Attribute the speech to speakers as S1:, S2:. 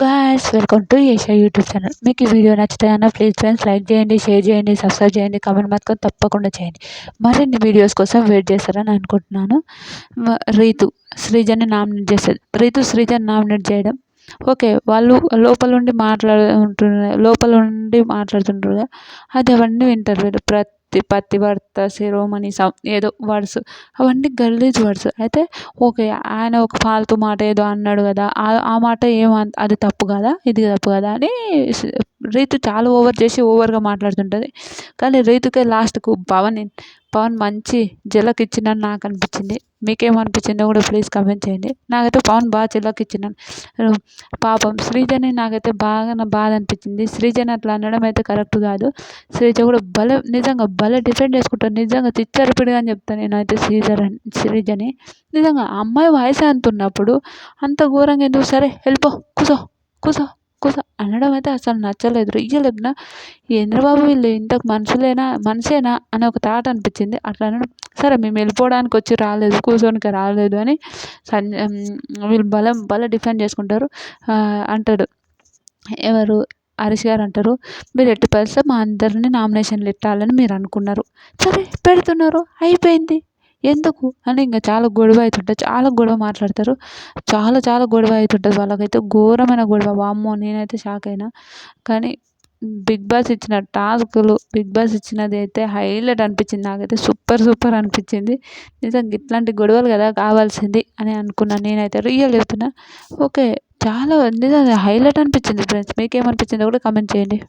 S1: Guys, welcome to Asia YouTube channel. మీకు ఈ video నచ్చితే కనుక ప్లీజ్ ఫ్రెండ్స్ లైక్ చేయండి, షేర్ చేయండి, సబ్స్క్రైబ్ చేయండి, కామెంట్ మాత్రం తప్పకుండా చేయండి. మరిన్ని వీడియోస్ కోసం వెయిట్ చేస్తారని అనుకుంటున్నాను. రీతు శ్రీజని నామినేట్ చేస్తారు. శ్రీజని నామినేట్ చేయడం ఓకే. వాళ్ళు లోపల ఉండి మాట్లాడుతుంటారు కదా, అది అవన్నీ వింటారు వీళ్ళు. పతివర్త శిరోమణి ఏదో వర్డ్స్, అవన్నీ గలీజ్ వర్డ్స్. అయితే ఓకే, ఆయన ఒక ఫాల్తు మాట ఏదో అన్నాడు కదా, ఆ మాట అది తప్పు కదా, ఇది తప్పు కదా అని రీతు చాలా ఓవర్ చేసి ఓవర్గా మాట్లాడుతుంటుంది. కానీ రీతుకే లాస్ట్కు పవన్ మంచి జలక్ ఇచ్చిందని నాకు అనిపించింది. మీకేమనిపించిందో కూడా ప్లీజ్ కామెంట్ చేయండి. నాకైతే పవన్ బాగా జలక్ ఇచ్చినాను. పాపం శ్రీజని నాకైతే బాధ అనిపించింది. శ్రీజని అట్లా అనడం అయితే కరెక్ట్ కాదు. శ్రీజ కూడా నిజంగా భలే డిఫెండ్ చేసుకుంటాను. నిజంగా చిచ్చరిపిడిగా అని చెప్తాను నేనైతే శ్రీజని. నిజంగా ఆ అమ్మాయి వయసు అంత ఉన్నప్పుడు అంత ఘోరంగా ఎందుకు? సరే వెళ్ళిపో, కూసో కూసో కూసో అనడం అయితే అసలు నచ్చలేదు. రియల్గా ఏంద్రబాబు వీళ్ళు ఇంతకు మనిషేనా అని ఒక థాట్ అనిపించింది. అట్లా అనడం, సరే మేము వెళ్ళిపోవడానికి వచ్చి రాలేదు, కూర్చోనికి రాలేదు అని వీళ్ళు భలే డిఫెండ్ చేసుకుంటారు. అంటాడు ఎవరు, హరీష్ గారు అంటారు, మీరు ఎట్టి పరిస్థితి మా అందరినీ నామినేషన్లు పెట్టాలని మీరు అనుకున్నారు, సరే పెడుతున్నారు, అయిపోయింది, ఎందుకు అని ఇంకా చాలా గొడవ అవుతుంటుంది. చాలా గొడవ మాట్లాడతారు. చాలా గొడవ అవుతుంటుంది వాళ్ళకైతే, ఘోరమైన గొడవ. వామ్మో, నేనైతే షాక్ అయినా. కానీ బిగ్ బాస్ ఇచ్చినది అయితే హైలైట్ అనిపించింది. నాకైతే సూపర్ అనిపించింది. నిజంగా ఇట్లాంటి గొడవలు కదా కావాల్సింది అని అనుకున్నాను నేనైతే. రియల్ చెప్తున్నా. ఓకే, చాలా నిజంగా హైలైట్ అనిపించింది ఫ్రెండ్స్. మీకేమనిపించిందో కూడా కామెంట్ చేయండి.